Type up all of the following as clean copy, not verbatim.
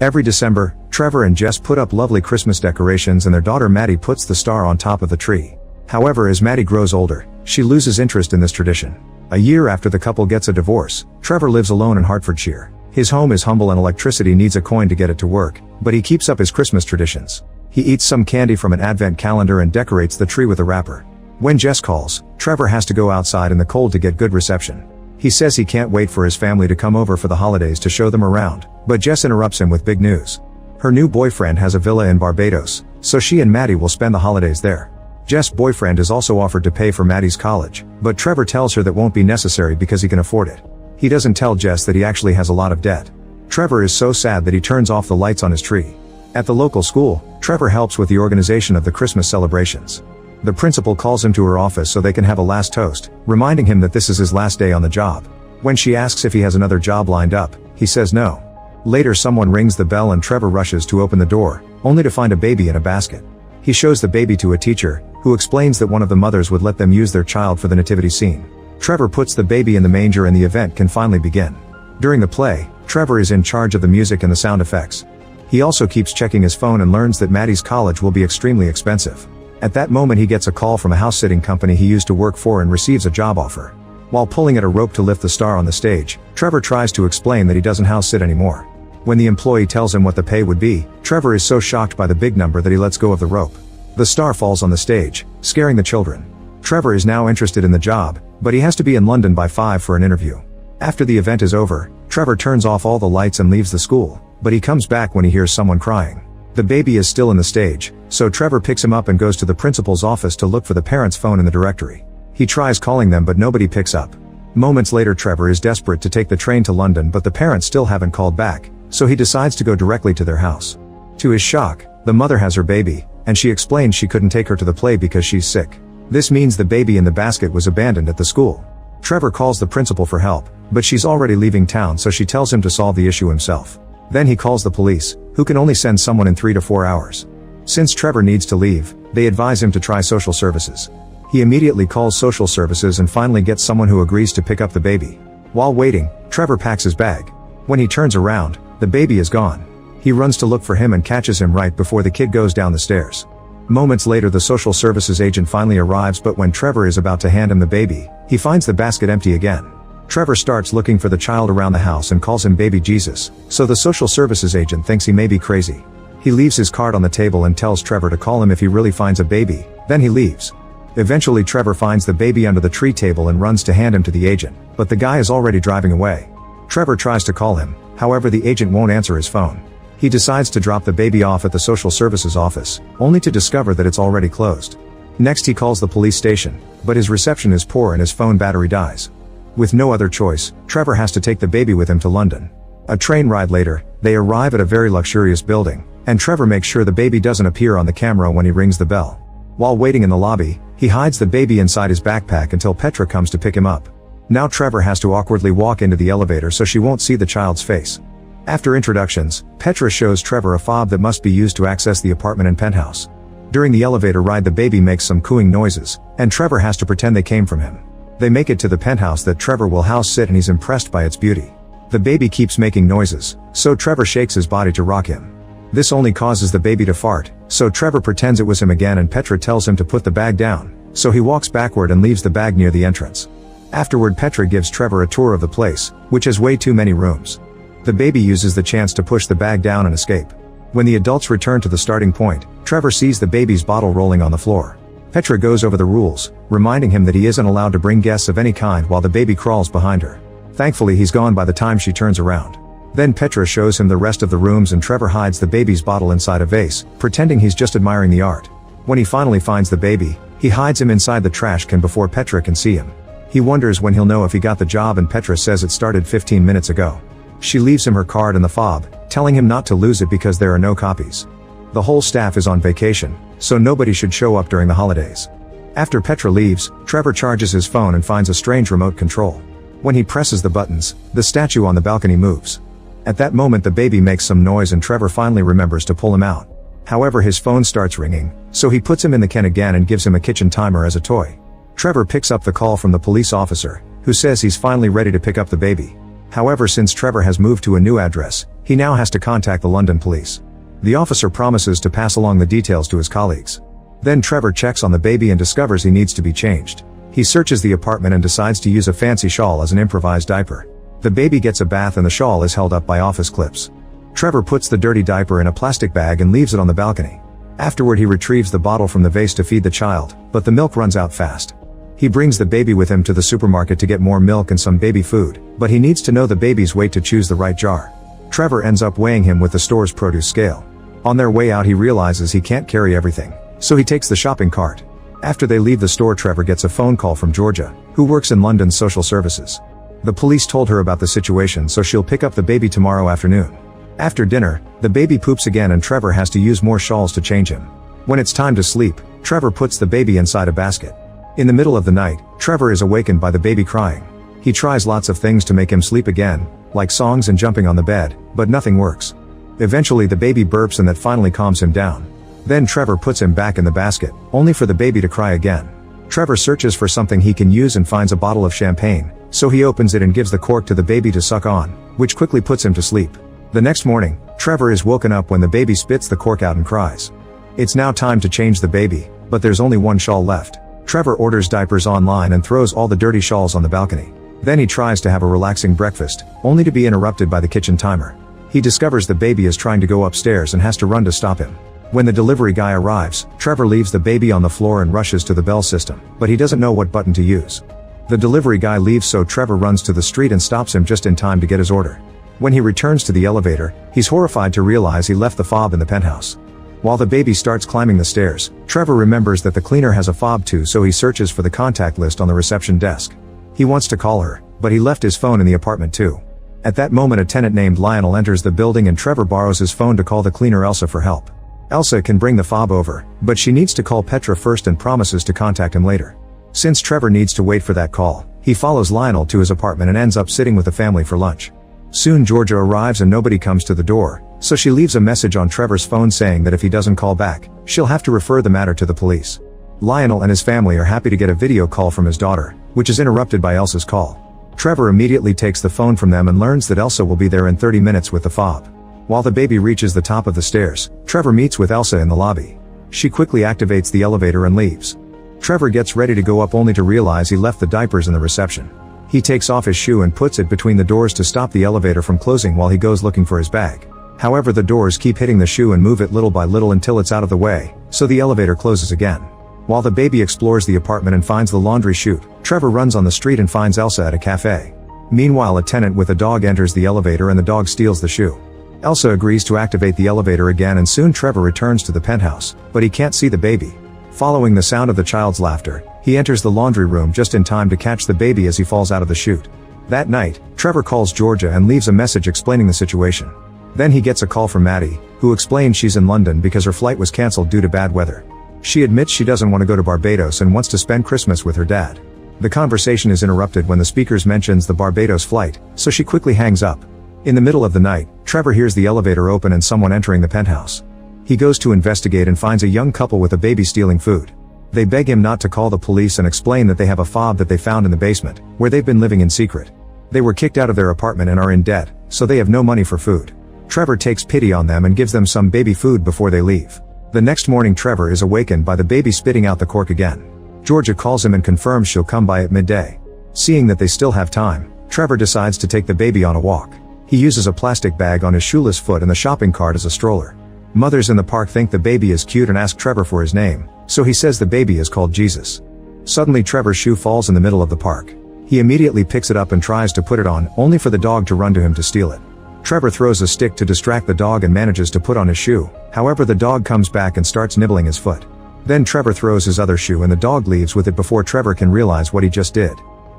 Every December, Trevor and Jess put up lovely Christmas decorations and their daughter Maddie puts the star on top of the tree. However, as Maddie grows older, she loses interest in this tradition. A year after the couple gets a divorce, Trevor lives alone in Hertfordshire. His home is humble and electricity needs a coin to get it to work, but he keeps up his Christmas traditions. He eats some candy from an advent calendar and decorates the tree with a wrapper. When Jess calls, Trevor has to go outside in the cold to get good reception. He says he can't wait for his family to come over for the holidays to show them around, but Jess interrupts him with big news. Her new boyfriend has a villa in Barbados, so she and Maddie will spend the holidays there. Jess' boyfriend is also offered to pay for Maddie's college, but Trevor tells her that won't be necessary because he can afford it. He doesn't tell Jess that he actually has a lot of debt. Trevor is so sad that he turns off the lights on his tree. At the local school, Trevor helps with the organization of the Christmas celebrations. The principal calls him to her office so they can have a last toast, reminding him that this is his last day on the job. When she asks if he has another job lined up, he says no. Later someone rings the bell and Trevor rushes to open the door, only to find a baby in a basket. He shows the baby to a teacher, who explains that one of the mothers would let them use their child for the nativity scene. Trevor puts the baby in the manger and the event can finally begin. During the play, Trevor is in charge of the music and the sound effects. He also keeps checking his phone and learns that Maddie's college will be extremely expensive. At that moment he gets a call from a house-sitting company he used to work for and receives a job offer. While pulling at a rope to lift the star on the stage, Trevor tries to explain that he doesn't house-sit anymore. When the employee tells him what the pay would be, Trevor is so shocked by the big number that he lets go of the rope. The star falls on the stage, scaring the children. Trevor is now interested in the job, but he has to be in London by 5 for an interview. After the event is over, Trevor turns off all the lights and leaves the school, but he comes back when he hears someone crying. The baby is still in the stage, so Trevor picks him up and goes to the principal's office to look for the parents' phone in the directory. He tries calling them but nobody picks up. Moments later Trevor is desperate to take the train to London but the parents still haven't called back, so he decides to go directly to their house. To his shock, the mother has her baby, and she explains she couldn't take her to the play because she's sick. This means the baby in the basket was abandoned at the school. Trevor calls the principal for help, but she's already leaving town so she tells him to solve the issue himself. Then he calls the police, who can only send someone in 3 to 4 hours. Since Trevor needs to leave, they advise him to try social services. He immediately calls social services and finally gets someone who agrees to pick up the baby. While waiting, Trevor packs his bag. When he turns around, the baby is gone. He runs to look for him and catches him right before the kid goes down the stairs. Moments later the social services agent finally arrives, but when Trevor is about to hand him the baby, he finds the basket empty again. Trevor starts looking for the child around the house and calls him Baby Jesus, so the social services agent thinks he may be crazy. He leaves his card on the table and tells Trevor to call him if he really finds a baby, then he leaves. Eventually Trevor finds the baby under the tree table and runs to hand him to the agent, but the guy is already driving away. Trevor tries to call him, however the agent won't answer his phone. He decides to drop the baby off at the social services office, only to discover that it's already closed. Next he calls the police station, but his reception is poor and his phone battery dies. With no other choice, Trevor has to take the baby with him to London. A train ride later, they arrive at a very luxurious building, and Trevor makes sure the baby doesn't appear on the camera when he rings the bell. While waiting in the lobby, he hides the baby inside his backpack until Petra comes to pick him up. Now Trevor has to awkwardly walk into the elevator so she won't see the child's face. After introductions, Petra shows Trevor a fob that must be used to access the apartment in Penthouse. During the elevator ride the baby makes some cooing noises, and Trevor has to pretend they came from him. They make it to the penthouse that Trevor will house sit and he's impressed by its beauty. The baby keeps making noises, so Trevor shakes his body to rock him. This only causes the baby to fart, so Trevor pretends it was him again and Petra tells him to put the bag down, so he walks backward and leaves the bag near the entrance. Afterward Petra gives Trevor a tour of the place, which has way too many rooms. The baby uses the chance to push the bag down and escape. When the adults return to the starting point, Trevor sees the baby's bottle rolling on the floor. Petra goes over the rules, reminding him that he isn't allowed to bring guests of any kind while the baby crawls behind her. Thankfully he's gone by the time she turns around. Then Petra shows him the rest of the rooms and Trevor hides the baby's bottle inside a vase, pretending he's just admiring the art. When he finally finds the baby, he hides him inside the trash can before Petra can see him. He wonders when he'll know if he got the job and Petra says it started 15 minutes ago. She leaves him her card and the fob, telling him not to lose it because there are no copies. The whole staff is on vacation, so nobody should show up during the holidays. After Petra leaves, Trevor charges his phone and finds a strange remote control. When he presses the buttons, the statue on the balcony moves. At that moment the baby makes some noise and Trevor finally remembers to pull him out. However his phone starts ringing, so he puts him in the can again and gives him a kitchen timer as a toy. Trevor picks up the call from the police officer, who says he's finally ready to pick up the baby. However, since Trevor has moved to a new address, he now has to contact the London police. The officer promises to pass along the details to his colleagues. Then Trevor checks on the baby and discovers he needs to be changed. He searches the apartment and decides to use a fancy shawl as an improvised diaper. The baby gets a bath and the shawl is held up by office clips. Trevor puts the dirty diaper in a plastic bag and leaves it on the balcony. Afterward, he retrieves the bottle from the vase to feed the child, but the milk runs out fast. He brings the baby with him to the supermarket to get more milk and some baby food, but he needs to know the baby's weight to choose the right jar. Trevor ends up weighing him with the store's produce scale. On their way out, he realizes he can't carry everything, so he takes the shopping cart. After they leave the store, Trevor gets a phone call from Georgia, who works in London's social services. The police told her about the situation, so she'll pick up the baby tomorrow afternoon. After dinner, the baby poops again and Trevor has to use more shawls to change him. When it's time to sleep, Trevor puts the baby inside a basket. In the middle of the night, Trevor is awakened by the baby crying. He tries lots of things to make him sleep again, like songs and jumping on the bed, but nothing works. Eventually the baby burps and that finally calms him down. Then Trevor puts him back in the basket, only for the baby to cry again. Trevor searches for something he can use and finds a bottle of champagne, so he opens it and gives the cork to the baby to suck on, which quickly puts him to sleep. The next morning, Trevor is woken up when the baby spits the cork out and cries. It's now time to change the baby, but there's only one shawl left. Trevor orders diapers online and throws all the dirty shawls on the balcony. Then he tries to have a relaxing breakfast, only to be interrupted by the kitchen timer. He discovers the baby is trying to go upstairs and has to run to stop him. When the delivery guy arrives, Trevor leaves the baby on the floor and rushes to the bell system, but he doesn't know what button to use. The delivery guy leaves, so Trevor runs to the street and stops him just in time to get his order. When he returns to the elevator, he's horrified to realize he left the fob in the penthouse. While the baby starts climbing the stairs, Trevor remembers that the cleaner has a fob too, so he searches for the contact list on the reception desk. He wants to call her, but he left his phone in the apartment too. At that moment, a tenant named Lionel enters the building and Trevor borrows his phone to call the cleaner Elsa for help. Elsa can bring the fob over, but she needs to call Petra first and promises to contact him later. Since Trevor needs to wait for that call, he follows Lionel to his apartment and ends up sitting with the family for lunch. Soon Georgia arrives and nobody comes to the door, so she leaves a message on Trevor's phone saying that if he doesn't call back, she'll have to refer the matter to the police. Lionel and his family are happy to get a video call from his daughter, which is interrupted by Elsa's call. Trevor immediately takes the phone from them and learns that Elsa will be there in 30 minutes with the fob. While the baby reaches the top of the stairs, Trevor meets with Elsa in the lobby. She quickly activates the elevator and leaves. Trevor gets ready to go up only to realize he left the diapers in the reception. He takes off his shoe and puts it between the doors to stop the elevator from closing while he goes looking for his bag. However, the doors keep hitting the shoe and move it little by little until it's out of the way, so the elevator closes again. While the baby explores the apartment and finds the laundry chute, Trevor runs on the street and finds Elsa at a cafe. Meanwhile, a tenant with a dog enters the elevator and the dog steals the shoe. Elsa agrees to activate the elevator again and soon Trevor returns to the penthouse, but he can't see the baby. Following the sound of the child's laughter, he enters the laundry room just in time to catch the baby as he falls out of the chute. That night, Trevor calls Georgia and leaves a message explaining the situation. Then he gets a call from Maddie, who explains she's in London because her flight was cancelled due to bad weather. She admits she doesn't want to go to Barbados and wants to spend Christmas with her dad. The conversation is interrupted when the speaker mentions the Barbados flight, so she quickly hangs up. In the middle of the night, Trevor hears the elevator open and someone entering the penthouse. He goes to investigate and finds a young couple with a baby stealing food. They beg him not to call the police and explain that they have a fob that they found in the basement, where they've been living in secret. They were kicked out of their apartment and are in debt, so they have no money for food. Trevor takes pity on them and gives them some baby food before they leave. The next morning, Trevor is awakened by the baby spitting out the cork again. Georgia calls him and confirms she'll come by at midday. Seeing that they still have time, Trevor decides to take the baby on a walk. He uses a plastic bag on his shoeless foot and the shopping cart as a stroller. Mothers in the park think the baby is cute and ask Trevor for his name, so he says the baby is called Jesus. Suddenly Trevor's shoe falls in the middle of the park. He immediately picks it up and tries to put it on, only for the dog to run to him to steal it. Trevor throws a stick to distract the dog and manages to put on his shoe, however the dog comes back and starts nibbling his foot. Then Trevor throws his other shoe and the dog leaves with it before Trevor can realize what he just did.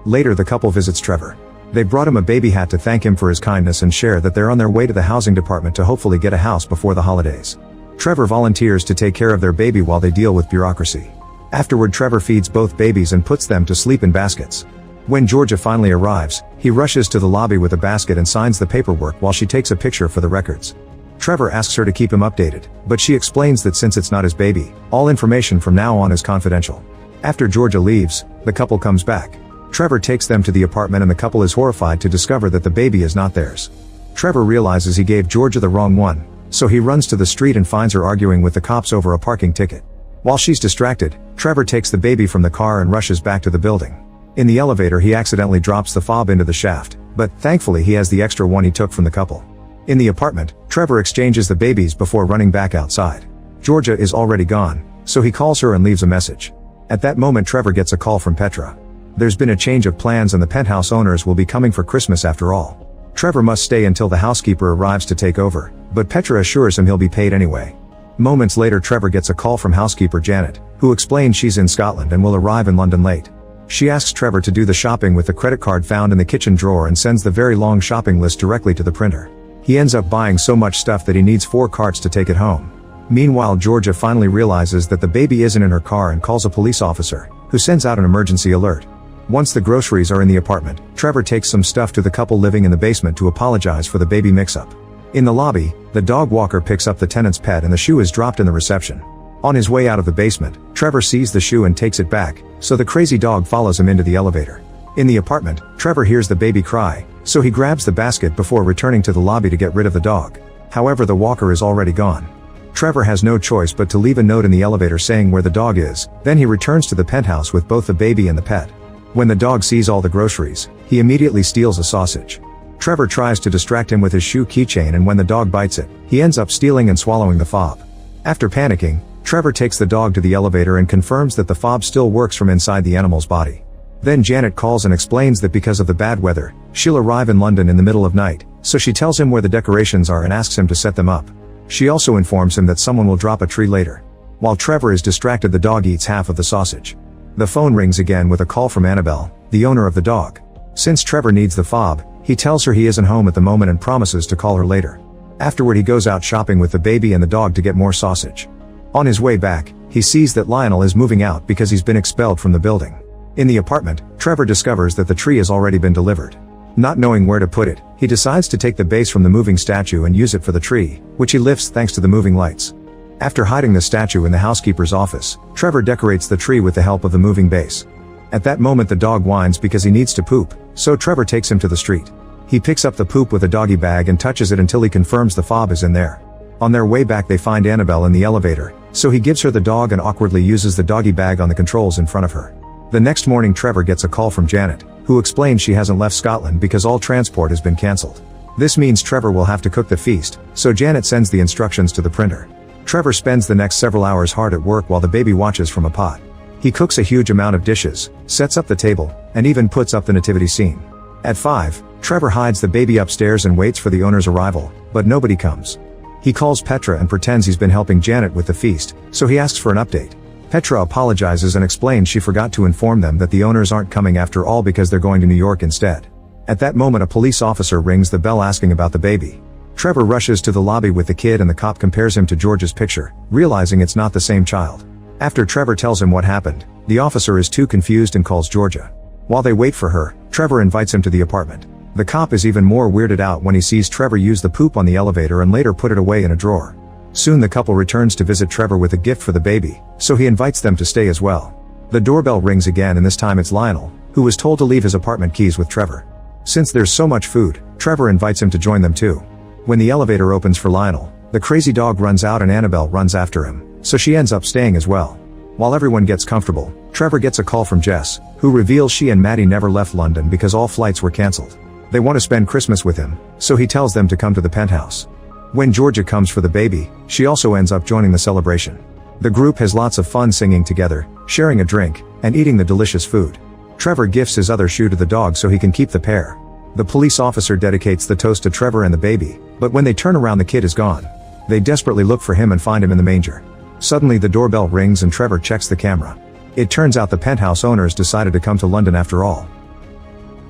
Later the couple visits Trevor. They brought him a baby hat to thank him for his kindness and share that they're on their way to the housing department to hopefully get a house before the holidays. Trevor volunteers to take care of their baby while they deal with bureaucracy. Afterward, Trevor feeds both babies and puts them to sleep in baskets. When Georgia finally arrives, he rushes to the lobby with a basket and signs the paperwork while she takes a picture for the records. Trevor asks her to keep him updated, but she explains that since it's not his baby, all information from now on is confidential. After Georgia leaves, the couple comes back. Trevor takes them to the apartment and the couple is horrified to discover that the baby is not theirs. Trevor realizes he gave Georgia the wrong one, so he runs to the street and finds her arguing with the cops over a parking ticket. While she's distracted, Trevor takes the baby from the car and rushes back to the building. In the elevator he accidentally drops the fob into the shaft, but thankfully he has the extra one he took from the couple. In the apartment, Trevor exchanges the babies before running back outside. Georgia is already gone, so he calls her and leaves a message. At that moment Trevor gets a call from Petra. There's been a change of plans and the penthouse owners will be coming for Christmas after all. Trevor must stay until the housekeeper arrives to take over, but Petra assures him he'll be paid anyway. Moments later Trevor gets a call from housekeeper Janet, who explains she's in Scotland and will arrive in London late. She asks Trevor to do the shopping with the credit card found in the kitchen drawer and sends the very long shopping list directly to the printer. He ends up buying so much stuff that he needs 4 carts to take it home. Meanwhile Georgia finally realizes that the baby isn't in her car and calls a police officer, who sends out an emergency alert. Once the groceries are in the apartment, Trevor takes some stuff to the couple living in the basement to apologize for the baby mix-up. In the lobby, the dog walker picks up the tenant's pet and the shoe is dropped in the reception. On his way out of the basement, Trevor sees the shoe and takes it back, so the crazy dog follows him into the elevator. In the apartment, Trevor hears the baby cry, so he grabs the basket before returning to the lobby to get rid of the dog. However, the walker is already gone. Trevor has no choice but to leave a note in the elevator saying where the dog is, then he returns to the penthouse with both the baby and the pet. When the dog sees all the groceries, he immediately steals a sausage. Trevor tries to distract him with his shoe keychain and when the dog bites it, he ends up stealing and swallowing the fob. After panicking, Trevor takes the dog to the elevator and confirms that the fob still works from inside the animal's body. Then Janet calls and explains that because of the bad weather, she'll arrive in London in the middle of night, so she tells him where the decorations are and asks him to set them up. She also informs him that someone will drop a tree later. While Trevor is distracted, the dog eats half of the sausage. The phone rings again with a call from Annabelle, the owner of the dog. Since Trevor needs the fob, he tells her he isn't home at the moment and promises to call her later. Afterward he goes out shopping with the baby and the dog to get more sausage. On his way back, he sees that Lionel is moving out because he's been expelled from the building. In the apartment, Trevor discovers that the tree has already been delivered. Not knowing where to put it, he decides to take the base from the moving statue and use it for the tree, which he lifts thanks to the moving lights. After hiding the statue in the housekeeper's office, Trevor decorates the tree with the help of the moving base. At that moment the dog whines because he needs to poop, so Trevor takes him to the street. He picks up the poop with a doggy bag and touches it until he confirms the fob is in there. On their way back they find Annabelle in the elevator, so he gives her the dog and awkwardly uses the doggy bag on the controls in front of her. The next morning Trevor gets a call from Janet, who explains she hasn't left Scotland because all transport has been cancelled. This means Trevor will have to cook the feast, so Janet sends the instructions to the printer. Trevor spends the next several hours hard at work while the baby watches from a pot. He cooks a huge amount of dishes, sets up the table, and even puts up the nativity scene. At 5, Trevor hides the baby upstairs and waits for the owner's arrival, but nobody comes. He calls Petra and pretends he's been helping Janet with the feast, so he asks for an update. Petra apologizes and explains she forgot to inform them that the owners aren't coming after all because they're going to New York instead. At that moment a police officer rings the bell asking about the baby. Trevor rushes to the lobby with the kid and the cop compares him to George's picture, realizing it's not the same child. After Trevor tells him what happened, the officer is too confused and calls Georgia. While they wait for her, Trevor invites him to the apartment. The cop is even more weirded out when he sees Trevor use the poop on the elevator and later put it away in a drawer. Soon the couple returns to visit Trevor with a gift for the baby, so he invites them to stay as well. The doorbell rings again and this time it's Lionel, who was told to leave his apartment keys with Trevor. Since there's so much food, Trevor invites him to join them too. When the elevator opens for Lionel, the crazy dog runs out and Annabelle runs after him, so she ends up staying as well. While everyone gets comfortable, Trevor gets a call from Jess, who reveals she and Maddie never left London because all flights were cancelled. They want to spend Christmas with him, so he tells them to come to the penthouse. When Georgia comes for the baby, she also ends up joining the celebration. The group has lots of fun singing together, sharing a drink, and eating the delicious food. Trevor gifts his other shoe to the dog so he can keep the pair. The police officer dedicates the toast to Trevor and the baby, but when they turn around the kid is gone. They desperately look for him and find him in the manger. Suddenly the doorbell rings and Trevor checks the camera. It turns out the penthouse owners decided to come to London after all.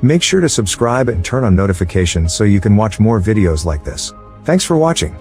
Make sure to subscribe and turn on notifications so you can watch more videos like this. Thanks for watching.